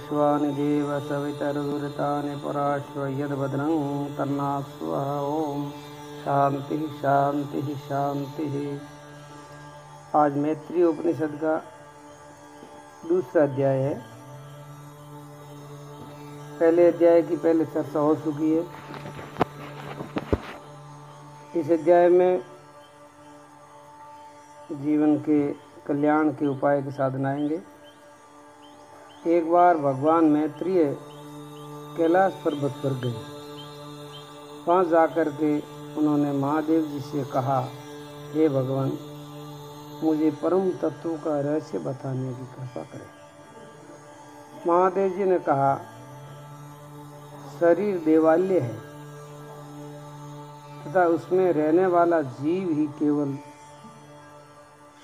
विश्वानि देव सवितरुवृतानि पराश्व यद्भद्रं तन्नास्व। ओम शांति शांति शांति। आज मैत्रेय उपनिषद का दूसरा अध्याय है। पहले अध्याय की पहले चर्चा हो चुकी है। इस अध्याय में जीवन के कल्याण के उपाय के साधन आएंगे। एक बार भगवान मैत्रेय कैलाश पर्वत पर गए। वहाँ जाकर के उन्होंने महादेव जी से कहा, हे भगवान, मुझे परम तत्व का रहस्य बताने की कृपा करें। महादेव जी ने कहा, शरीर देवालय है तथा उसमें रहने वाला जीव ही केवल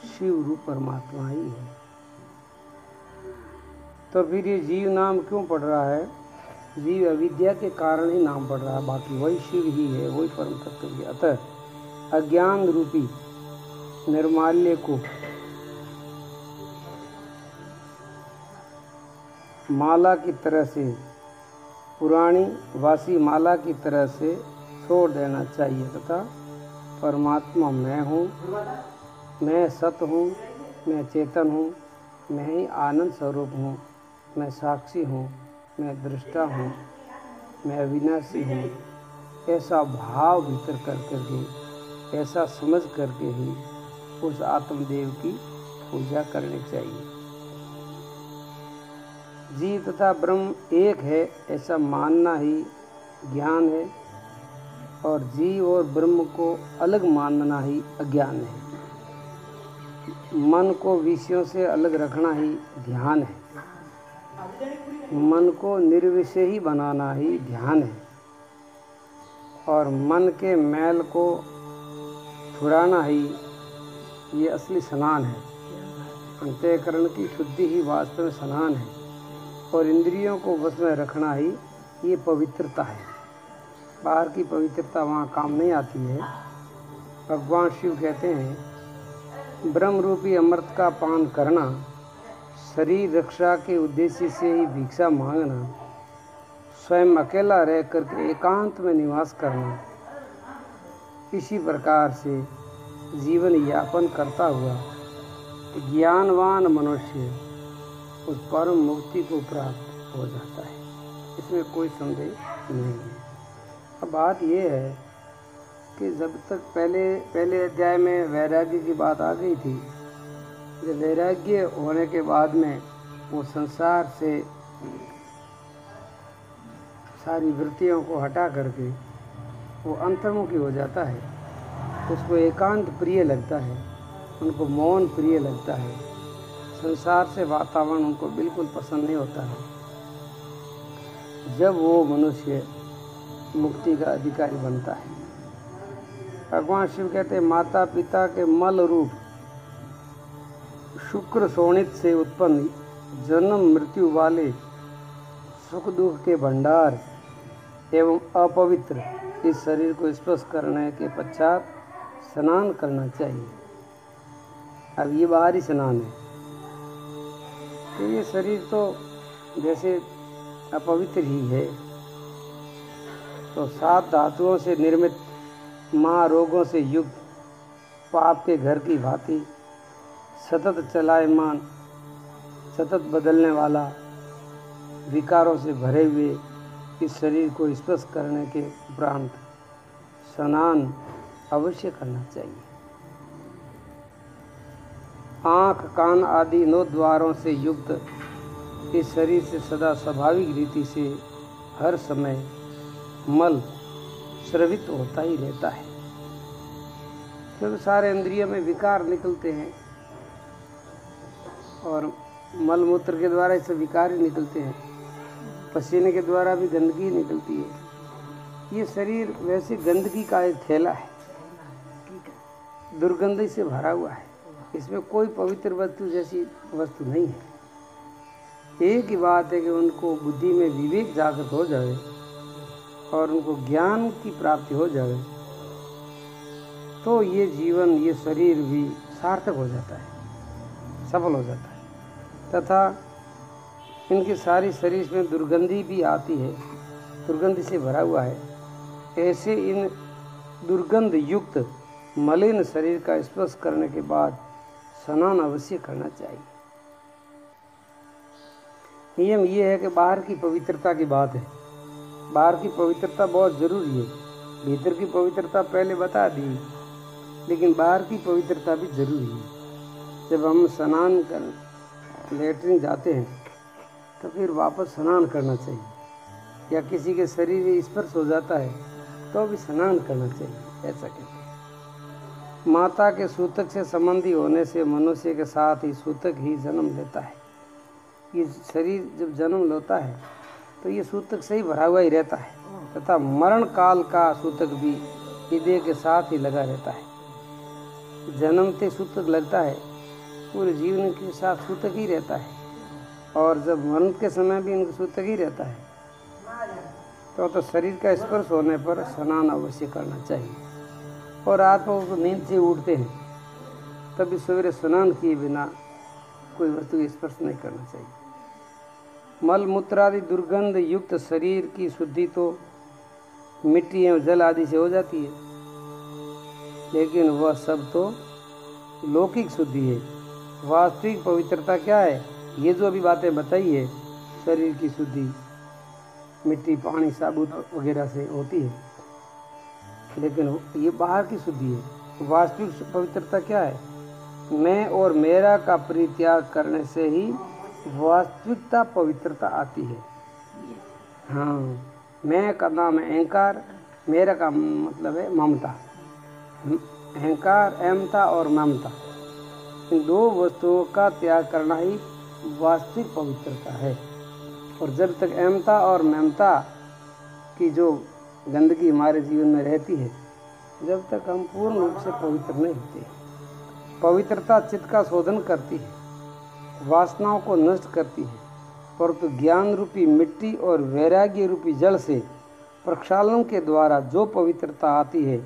शिव रूप परमात्मा ही है। तो फिर ये जीव नाम क्यों पड़ रहा है? जीव अविद्या के कारण ही नाम पड़ रहा है, बाकी वही शिव ही है, वही परम तत्व ही है। अतः अज्ञान रूपी निर्माल्य को माला की तरह से, पुरानी वासी माला की तरह से छोड़ देना चाहिए तथा परमात्मा मैं हूँ, मैं सत हूँ, मैं चेतन हूँ, मैं ही आनंद स्वरूप हूँ, मैं साक्षी हूँ, मैं दृष्टा हूँ, मैं अविनाशी हूँ, ऐसा भाव भीतर कर करके, ऐसा समझ करके ही उस आत्मदेव की पूजा करनी चाहिए। जीव तथा ब्रह्म एक है ऐसा मानना ही ज्ञान है, और जीव और ब्रह्म को अलग मानना ही अज्ञान है। मन को विषयों से अलग रखना ही ध्यान है। मन को निर्विषय ही बनाना ही ध्यान है, और मन के मैल को छुड़ाना ही ये असली स्नान है। अंतःकरण की शुद्धि ही वास्तव में स्नान है, और इंद्रियों को वश में रखना ही ये पवित्रता है। बाहर की पवित्रता वहाँ काम नहीं आती है। भगवान शिव कहते हैं, ब्रह्म रूपी अमृत का पान करना, शरीर रक्षा के उद्देश्य से ही भिक्षा मांगना, स्वयं अकेला रह करके एकांत में निवास करना, इसी प्रकार से जीवन यापन करता हुआ ज्ञानवान मनुष्य उस परम मुक्ति को प्राप्त हो जाता है। इसमें कोई संदेह नहीं है। अब बात यह है कि जब तक पहले अध्याय में वैराग्य की बात आ गई थी, जब वैराग्य होने के बाद में वो संसार से सारी वृत्तियों को हटा करके वो अंतर्मुखी हो जाता है। उसको एकांत प्रिय लगता है, उनको मौन प्रिय लगता है, संसार से वातावरण उनको बिल्कुल पसंद नहीं होता है। जब वो मनुष्य मुक्ति का अधिकारी बनता है। भगवान शिव कहते हैं, माता पिता के मल रूप शुक्र शोणित से उत्पन्न जन्म मृत्यु वाले सुख दुख के भंडार एवं अपवित्र इस शरीर को स्पर्श करने के पश्चात स्नान करना चाहिए। अब ये बाहरी स्नान है कि ये शरीर तो जैसे अपवित्र ही है, तो 7 धातुओं से निर्मित महारोगों से युक्त पाप के घर की भांति सतत चलायमान, सतत बदलने वाला, विकारों से भरे हुए इस शरीर को स्पर्श करने के उपरांत स्नान अवश्य करना चाहिए। आँख कान आदि 9 द्वारों से युक्त इस शरीर से सदा स्वाभाविक रीति से हर समय मल स्रवित होता ही रहता है, क्योंकि सारे इंद्रियों में विकार निकलते हैं, और मल मूत्र के द्वारा इससे विकार ही निकलते हैं, पसीने के द्वारा भी गंदगी निकलती है। ये शरीर वैसे गंदगी का एक थैला है, दुर्गंधी से भरा हुआ है। इसमें कोई पवित्र वस्तु जैसी वस्तु नहीं है। एक ही बात है कि उनको बुद्धि में विवेक जागृत हो जाए और उनको ज्ञान की प्राप्ति हो जाए, तो ये जीवन, ये शरीर भी सार्थक हो जाता है, सफल हो जाता है। तथा इनके सारी शरीर में दुर्गंधी भी आती है, दुर्गंध से भरा हुआ है। ऐसे इन दुर्गंध युक्त मलिन शरीर का स्पर्श करने के बाद स्नान अवश्य करना चाहिए। नियम ये है कि बाहर की पवित्रता की बात है, बाहर की पवित्रता बहुत ज़रूरी है। भीतर की पवित्रता पहले बता दी, लेकिन बाहर की पवित्रता भी ज़रूरी है। जब हम स्नान कर लेटरिन जाते हैं तो फिर वापस स्नान करना चाहिए, या किसी के शरीर में स्पर्श हो जाता है तो भी स्नान करना चाहिए, ऐसा कहते हैं। माता के सूतक से संबंधी होने से मनुष्य के साथ ही सूतक ही जन्म लेता है। ये शरीर जब जन्म लेता है तो ये सूतक से ही भरा हुआ ही रहता है, तथा मरण काल का सूतक भी हृदय के साथ ही लगा रहता है। जन्मते सूतक लगता है, पूरे जीवन के साथ सूतक ही रहता है, और जब मरण के समय भी इनका सूतक ही रहता है। तो शरीर का स्पर्श होने पर स्नान अवश्य करना चाहिए। और रात को नींद से उठते हैं तभी सवेरे स्नान किए बिना कोई वस्तु का स्पर्श नहीं करना चाहिए। मल मूत्र आदि दुर्गंध युक्त शरीर की शुद्धि तो मिट्टी एवं जल आदि से हो जाती है, लेकिन वह सब तो लौकिक शुद्धि है। वास्तविक पवित्रता क्या है? ये जो अभी बातें बताई है, शरीर की शुद्धि मिट्टी, पानी, साबुन वगैरह से होती है, लेकिन ये बाहर की शुद्धि है। वास्तविक पवित्रता क्या है? मैं और मेरा का परित्याग करने से ही वास्तविकता पवित्रता आती है। हाँ, मैं का नाम है अहंकार, मेरा का मतलब है ममता। अहंकार, अहमता और ममता, इन दो वस्तुओं का त्याग करना ही वास्तविक पवित्रता है। और जब तक अहमता और ममता की जो गंदगी हमारे जीवन में रहती है, जब तक हम पूर्ण रूप से पवित्र नहीं होते। पवित्रता चित्त का शोधन करती है, वासनाओं को नष्ट करती है, परंतु ज्ञान रूपी मिट्टी और वैराग्य रूपी जल से प्रक्षालन के द्वारा जो पवित्रता आती है,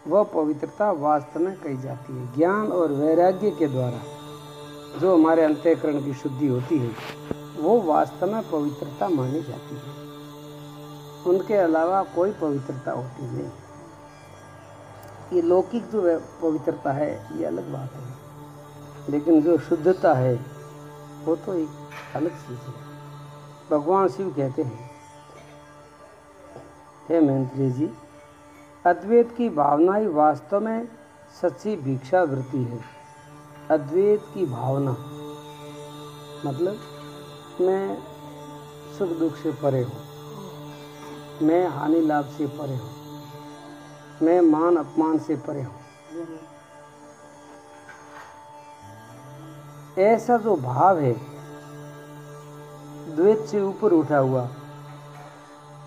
वह पवित्रता वास्तव में कही जाती है। ज्ञान और वैराग्य के द्वारा जो हमारे अंतःकरण की शुद्धि होती है, वो वास्तव में पवित्रता मानी जाती है। उनके अलावा कोई पवित्रता होती नहीं। ये लौकिक जो पवित्रता है ये अलग बात है, लेकिन जो शुद्धता है वो तो एक अलग चीज़ है। भगवान शिव कहते हैं, हे मैत्रेय जी, अद्वैत की भावना ही वास्तव में सच्ची भिक्षावृत्ति है। अद्वैत की भावना मतलब मैं सुख दुख से परे हूँ, मैं हानि लाभ से परे हूँ, मैं मान अपमान से परे हूँ। ऐसा जो भाव है द्वैत से ऊपर उठा हुआ,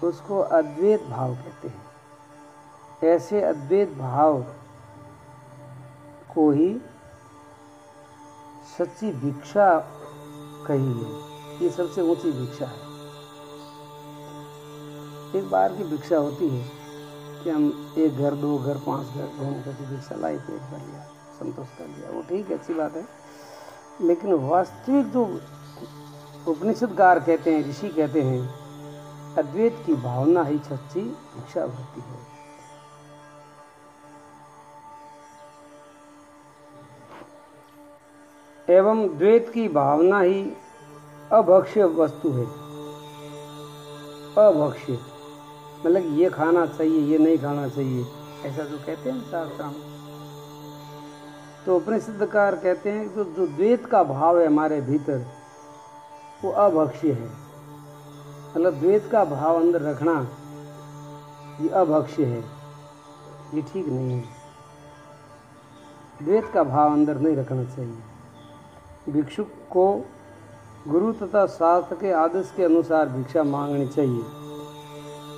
उसको अद्वैत भाव कहते हैं। ऐसे अद्वैत भाव को ही सच्ची भिक्षा कही है। ये सबसे ऊंची भिक्षा है। एक बार की भिक्षा होती है कि हम एक घर, दो घर, 5 घर घूम करके भिक्षा लाई, पेट भर लिया, संतोष कर लिया, वो ठीक है, अच्छी बात है। लेकिन वास्तविक जो उपनिषदकार कहते हैं, ऋषि कहते हैं, अद्वैत की भावना ही सच्ची भिक्षावृत्ति है। एवं द्वैत की भावना ही अभक्ष्य वस्तु है। अभक्ष्य मतलब ये खाना चाहिए, ये नहीं खाना चाहिए, ऐसा जो कहते हैं शास्त्र में। तो उपनिषदकार कहते हैं कि जो द्वैत का भाव है हमारे भीतर, वो अभक्ष्य है। मतलब द्वैत का भाव अंदर रखना ये अभक्ष्य है, ये ठीक नहीं है। द्वैत का भाव अंदर नहीं रखना चाहिए। भिक्षुक को गुरु तथा शास्त्र के आदेश के अनुसार भिक्षा मांगनी चाहिए।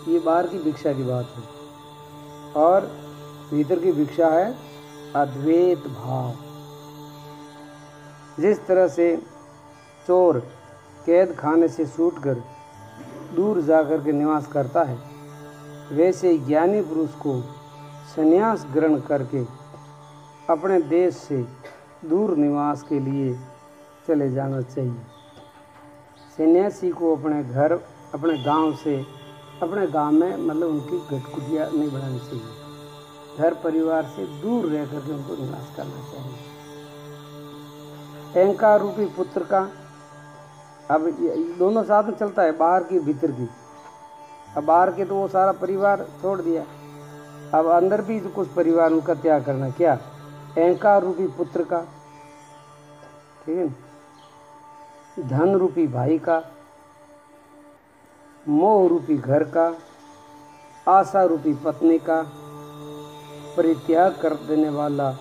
ये बाहर की भिक्षा की बात है, और भीतर की भिक्षा है अद्वैत भाव। जिस तरह से चोर कैद खाने से छूटकर दूर जाकर के निवास करता है, वैसे ज्ञानी पुरुष को संन्यास ग्रहण करके अपने देश से दूर निवास के लिए चले जाना चाहिए। सन्यासी को अपने घर, अपने गांव से, अपने गांव में मतलब उनकी गटकुटिया नहीं बनानी चाहिए। घर परिवार से दूर रह करके उनको निवास करना चाहिए। अहंकार रूपी पुत्र का, अब दोनों साथ में चलता है, बाहर की भीतर की। अब बाहर के तो वो सारा परिवार छोड़ दिया, अब अंदर भी कुछ परिवार उनका त्याग करना। क्या? अहंकार रूपी पुत्र का, ठीक है, धन रूपी भाई का, मोह रूपी घर का, आशा रूपी पत्नी का परित्याग कर देने वाला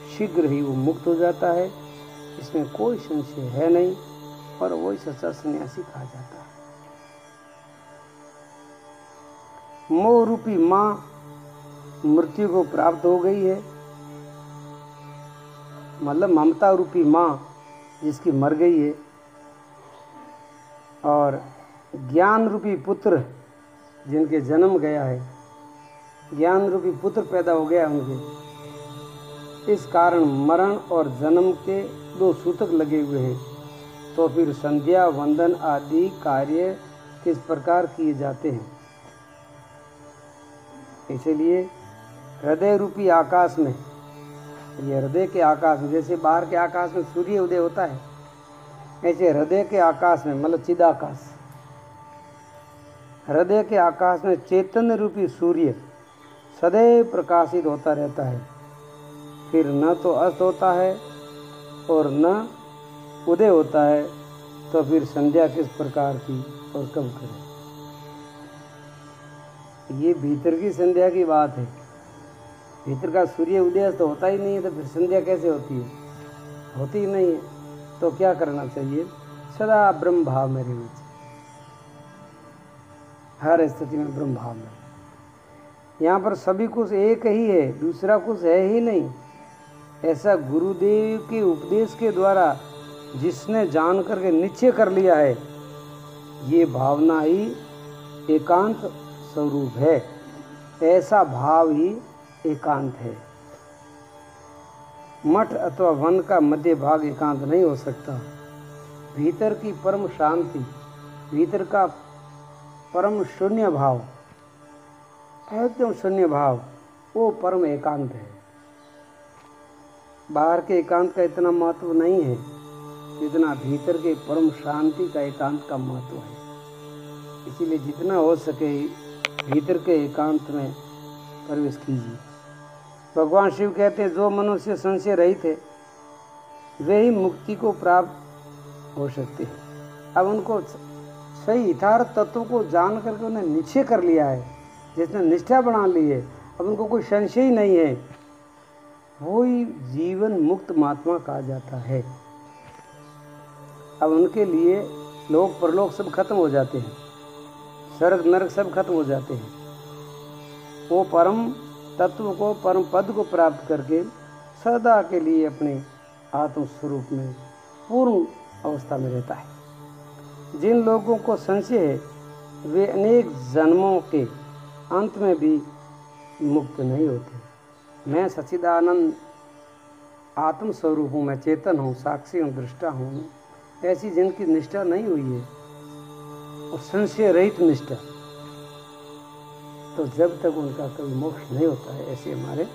शीघ्र ही वो मुक्त हो जाता है, इसमें कोई संशय है नहीं, और वही सच्चा सन्यासी कहा जाता है। मोह रूपी माँ मृत्यु को प्राप्त हो गई है, मतलब ममता रूपी माँ जिसकी मर गई है, और ज्ञान रूपी पुत्र जिनके जन्म गया है, ज्ञान रूपी पुत्र पैदा हो गया उनके, इस कारण मरण और जन्म के दो सूतक लगे हुए हैं। तो फिर संध्या वंदन आदि कार्य किस प्रकार किए जाते हैं? इसलिए हृदय रूपी आकाश में, ये हृदय के आकाश में, जैसे बाहर के आकाश में सूर्य उदय होता है, ऐसे हृदय के आकाश में, मतलब चिदाकाश, हृदय के आकाश में चैतन्य रूपी सूर्य सदैव प्रकाशित होता रहता है। फिर न तो अस्त होता है और न उदय होता है, तो फिर संध्या किस प्रकार की और कब करें? ये भीतर की संध्या की बात है। भीतर का सूर्य उदय तो होता ही नहीं है, तो फिर संध्या कैसे होती है? होती ही नहीं है। तो क्या करना चाहिए? सदा ब्रह्म भाव में रहना चाहिए, हर स्थिति में ब्रह्म भाव में। यहाँ पर सभी कुछ एक ही है, दूसरा कुछ है ही नहीं। ऐसा गुरुदेव के उपदेश के द्वारा जिसने जान करके निश्चय कर लिया है, ये भावना ही एकांत स्वरूप है। ऐसा भाव ही एकांत है। मठ अथवा वन का मध्य भाग एकांत नहीं हो सकता। भीतर की परम शांति, भीतर का परम शून्य भाव, एकदम शून्य भाव, वो परम एकांत है। बाहर के एकांत का इतना महत्व नहीं है जितना भीतर के परम शांति का एकांत का महत्व है। इसीलिए जितना हो सके भीतर के एकांत में प्रवेश कीजिए। भगवान शिव कहते हैं, जो मनुष्य संशय रहित है वे ही मुक्ति को प्राप्त हो सकते हैं। अब उनको सही यथार्थ तत्व को जान करके उन्हें निश्चय कर लिया है, जिसने निष्ठा बना ली है, अब उनको कोई संशय ही नहीं है, वही जीवन मुक्त महात्मा कहा जाता है। अब उनके लिए लोक परलोक सब खत्म हो जाते हैं, स्वर्ग नरक सब खत्म हो जाते हैं। वो परम तत्व को, परम पद को प्राप्त करके सदा के लिए अपने आत्म स्वरूप में पूर्ण अवस्था में रहता है। जिन लोगों को संशय है वे अनेक जन्मों के अंत में भी मुक्त नहीं होते। मैं सच्चिदानंद आत्म स्वरूप हूँ, मैं चेतन हूँ, साक्षी हूँ, दृष्टा हूँ, ऐसी जिनकी निष्ठा नहीं हुई है और संशय रहित निष्ठा, तो जब तक उनका कभी मोक्ष नहीं होता है। ऐसे हमारे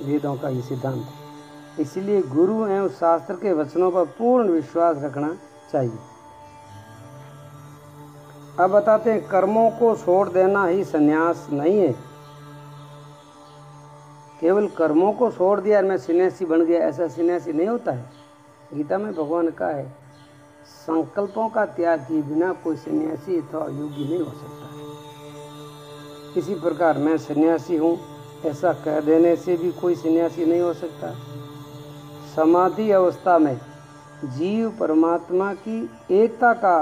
वेदों का ये सिद्धांत है। इसलिए गुरु एवं शास्त्र के वचनों पर पूर्ण विश्वास रखना चाहिए। अब बताते हैं, कर्मों को छोड़ देना ही संन्यास नहीं है। केवल कर्मों को छोड़ दिया और मैं सन्यासी बन गया, ऐसा सन्यासी नहीं होता है। गीता में भगवान का है, संकल्पों का त्याग किए बिना कोई सन्यासी अथवा योगी नहीं हो सकता है। इसी प्रकार मैं सन्यासी हूँ ऐसा कह देने से भी कोई सन्यासी नहीं हो सकता। समाधि अवस्था में जीव परमात्मा की एकता का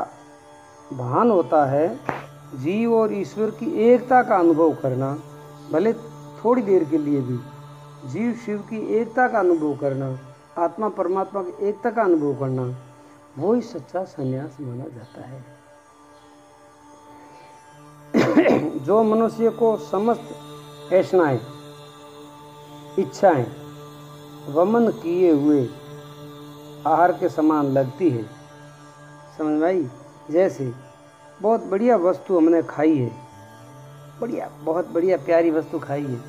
भान होता है। जीव और ईश्वर की एकता का अनुभव करना, भले थोड़ी देर के लिए भी, जीव शिव की एकता का अनुभव करना, आत्मा परमात्मा की एकता का अनुभव करना, वही सच्चा संन्यास माना जाता है। जो मनुष्य को समस्त ऐषणाएं, इच्छाएं वमन किए हुए आहार के समान लगती है, समझ में आई? जैसे बहुत बढ़िया वस्तु हमने खाई है, बढ़िया बहुत बढ़िया प्यारी वस्तु खाई है,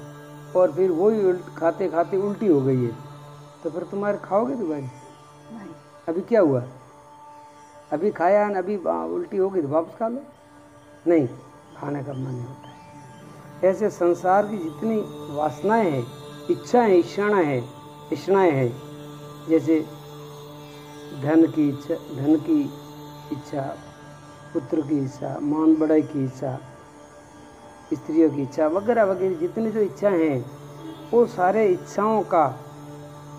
और फिर वही खाते खाते उल्टी हो गई है, तो फिर तुम्हारे खाओगे दोबारा? नहीं। अभी क्या हुआ? अभी खाया है, अभी उल्टी हो गई तो वापस खा लो? नहीं, खाने का मन नहीं होता है। ऐसे संसार की जितनी वासनाएं हैं, इच्छाएं, इच्छाएं हैं, जैसे धन की इच्छा, पुत्र की इच्छा, मान बढ़ाई की इच्छा, स्त्रियों की इच्छा वगैरह वगैरह, जितनी जो इच्छाएं हैं, वो सारे इच्छाओं का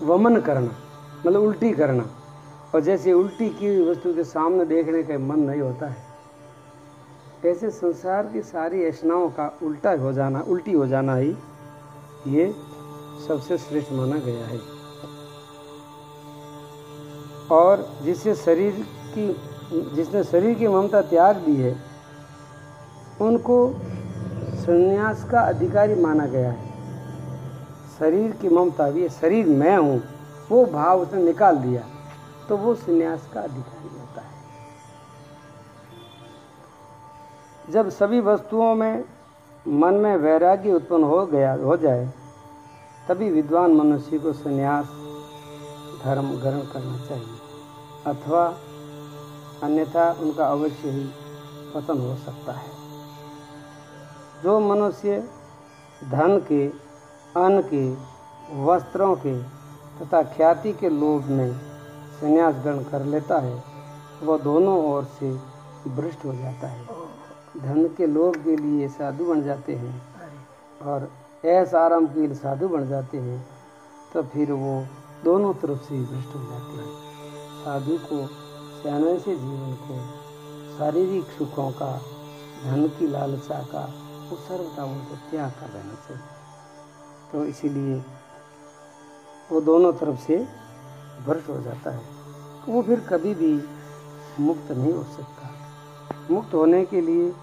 वमन करना, मतलब उल्टी करना। और जैसे उल्टी की वस्तु के सामने देखने का मन नहीं होता है, ऐसे संसार की सारी ऐसनाओं का उल्टी हो जाना ही ये सबसे श्रेष्ठ माना गया है। और जिसने शरीर की ममता त्याग दी है, उनको संन्यास का अधिकारी माना गया है। शरीर की ममता भी, शरीर मैं हूँ, वो भाव उसने निकाल दिया, तो वो संन्यास का अधिकारी होता है। जब सभी वस्तुओं में मन में वैराग्य उत्पन्न हो जाए, तभी विद्वान मनुष्य को संन्यास धर्म ग्रहण करना चाहिए, अथवा अन्यथा उनका अवश्य ही पतन हो सकता है। जो मनुष्य धन के, अन्न के, वस्त्रों के तथा ख्याति के लोभ में संन्यास ग्रहण कर लेता है, वह दोनों ओर से भ्रष्ट हो जाता है। धन के लोभ के लिए साधु बन जाते हैं और ऐसा आराम के लिए साधु बन जाते हैं, तो फिर वो दोनों तरफ से भ्रष्ट हो जाते हैं। साधु को सहने से जीवन को शारीरिक सुखों का, धन की लालसा का, वो सर्वथा उनको त्याग कर देना चाहिए। तो इसीलिए वो दोनों तरफ से भ्रष्ट हो जाता है, वो फिर कभी भी मुक्त नहीं हो सकता। मुक्त होने के लिए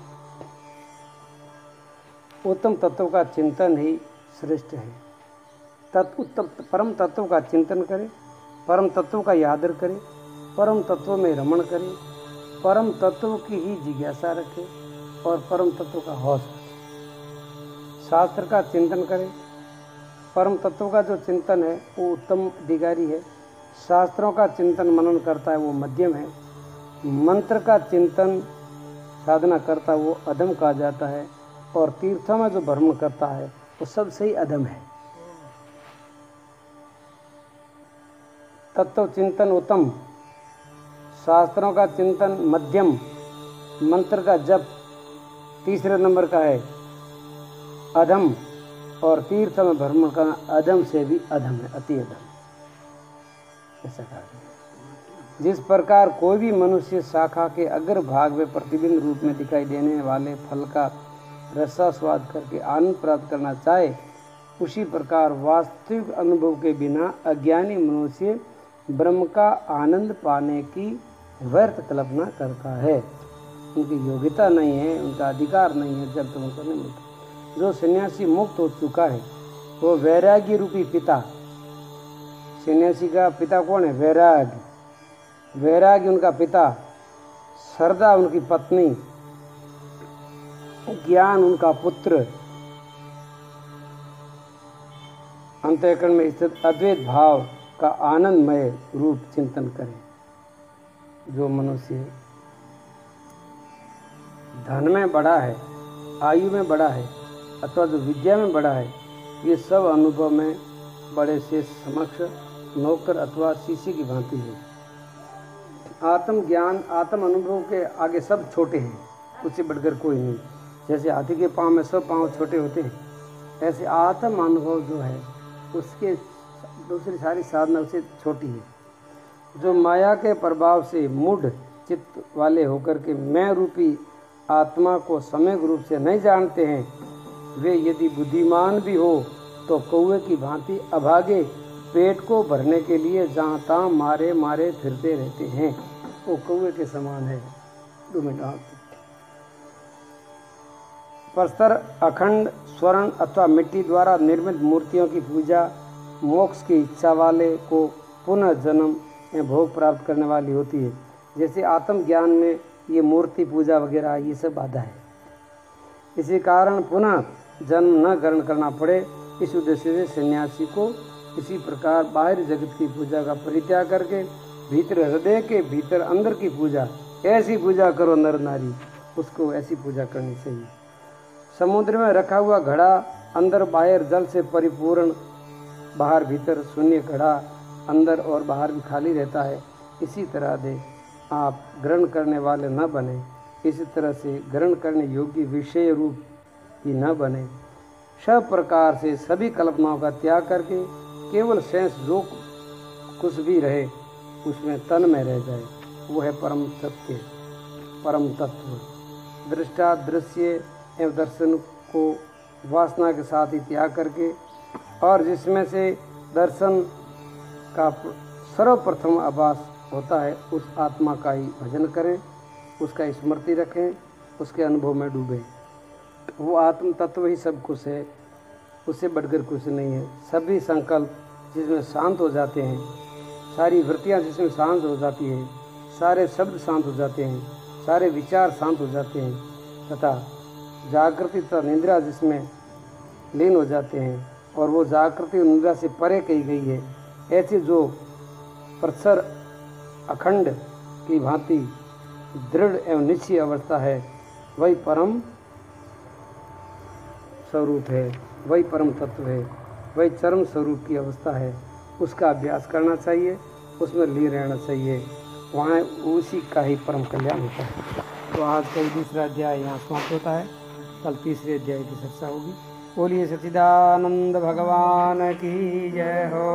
उत्तम तत्व का चिंतन ही श्रेष्ठ है। उत्तम परम तत्व का चिंतन करें, परम तत्व का आदर करें, परम तत्व में रमण करें, परम तत्व की ही जिज्ञासा रखें और परम तत्व का होश रखें। शास्त्र का चिंतन करें, परम तत्व का जो चिंतन है वो उत्तम अधिकारी है, शास्त्रों का चिंतन मनन करता है वो मध्यम है, मंत्र का चिंतन साधना करता है वो अधम कहा जाता है, और तीर्थों में जो भ्रमण करता है वो सबसे ही अधम है। तत्व चिंतन उत्तम, शास्त्रों का चिंतन मध्यम, मंत्र का जप तीसरे नंबर का है अधम, और तीर्थ में भ्रमण करना अधम से भी अधम है, अति अधम। ऐसा कहा गया। जिस प्रकार कोई भी मनुष्य शाखा के अग्र भाग में प्रतिबिंब रूप में दिखाई देने वाले फल का रसास्वाद करके आनंद प्राप्त करना चाहे, उसी प्रकार वास्तविक अनुभव के बिना अज्ञानी मनुष्य ब्रह्म का आनंद पाने की व्यर्थ कल्पना करता है। उनकी योग्यता नहीं है, उनका अधिकार नहीं है, जब तक उनको नहीं मिलता। जो सन्यासी मुक्त हो चुका है वो वैराग्य रूपी पिता, सन्यासी का पिता कौन है? वैराग्य। वैराग्य उनका पिता, श्रद्धा उनकी पत्नी, ज्ञान उनका पुत्र, अंतःकरण में स्थित अद्वैत भाव का आनंदमय रूप चिंतन करें। जो मनुष्य धन में बड़ा है, आयु में बड़ा है, अथवा जो विद्या में बड़ा है, ये सब अनुभव में बड़े से समक्ष नौकर अथवा शिष्य की भांति है। आत्म ज्ञान, आत्म अनुभव के आगे सब छोटे हैं, उससे बढ़कर कोई नहीं। जैसे हाथी के पाँव में सब पाँव छोटे होते हैं, ऐसे आत्म अनुभव जो है उसके दूसरी सारी साधना उससे छोटी है। जो माया के प्रभाव से मूढ़ चित्त वाले होकर के मैं रूपी आत्मा को सम्यक रूप से नहीं जानते हैं, वे यदि बुद्धिमान भी हो तो कौवे की भांति अभागे पेट को भरने के लिए जहाँ तहाँ मारे मारे फिरते रहते हैं। वो कौवे के समान है। 2 मिनट। परस्तर अखंड स्वर्ण अथवा मिट्टी द्वारा निर्मित मूर्तियों की पूजा मोक्ष की इच्छा वाले को पुनः जन्म में भोग प्राप्त करने वाली होती है। जैसे आत्मज्ञान में ये मूर्ति पूजा वगैरह ये सब बाधा है। इसी कारण पुनः जन्म न ग्रहण करना पड़े, इस उद्देश्य से सन्यासी को इसी प्रकार बाहरी जगत की पूजा का परित्याग करके भीतर हृदय के भीतर अंदर की पूजा, ऐसी पूजा करो नर नारी, उसको ऐसी पूजा करनी चाहिए। समुद्र में रखा हुआ घड़ा अंदर बाहर जल से परिपूर्ण, बाहर भीतर शून्य घड़ा, अंदर और बाहर भी खाली रहता है। इसी तरह से आप ग्रहण करने वाले न बने, इसी तरह से ग्रहण करने योग्य विषय रूप ही न बने। सब प्रकार से सभी कल्पनाओं का त्याग करके केवल शेष जो कुछ भी रहे उसमें तन में रह जाए, वो है परम सत्य, परम तत्व। दृष्टा दृश्य एवं दर्शन को वासना के साथ ही त्याग करके, और जिसमें से दर्शन का सर्वप्रथम आभास होता है, उस आत्मा का ही भजन करें, उसका स्मृति रखें, उसके अनुभव में डूबें। वो आत्म तत्व ही सब कुछ है, उससे बढ़कर कुछ नहीं है। सभी संकल्प जिसमें शांत हो जाते हैं, सारी वृत्तियाँ जिसमें शांत हो जाती है, सारे शब्द शांत हो जाते हैं, सारे विचार शांत हो जाते हैं, तथा जागृति तथा निद्रा जिसमें लीन हो जाते हैं, और वो जागृति और निद्रा से परे कही गई है। ऐसी जो प्रसर अखंड की भांति दृढ़ एवं निश्चय अवस्था है, वही परम स्वरूप है, वही परम तत्व है, वही चरम स्वरूप की अवस्था है। उसका अभ्यास करना चाहिए, उसमें लीन रहना चाहिए, वहाँ उसी का ही परम कल्याण होता है। तो आज का दूसरा अध्याय यहाँ समाप्त होता है, कल तीसरे अध्याय की चर्चा होगी। बोलिए सच्चिदानंद भगवान की जय हो।